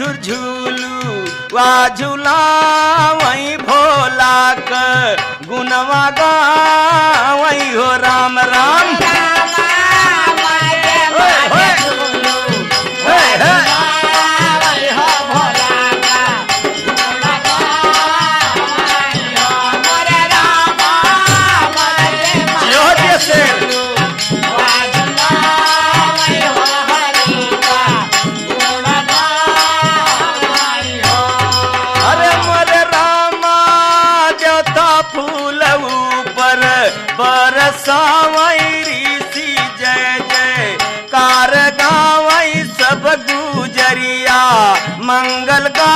मधुर झूलू वा झूला वही भोला क गुनवा गा वही हो राम राम बरसावई सी जय जय कार गावई सब गुजरिया मंगल गा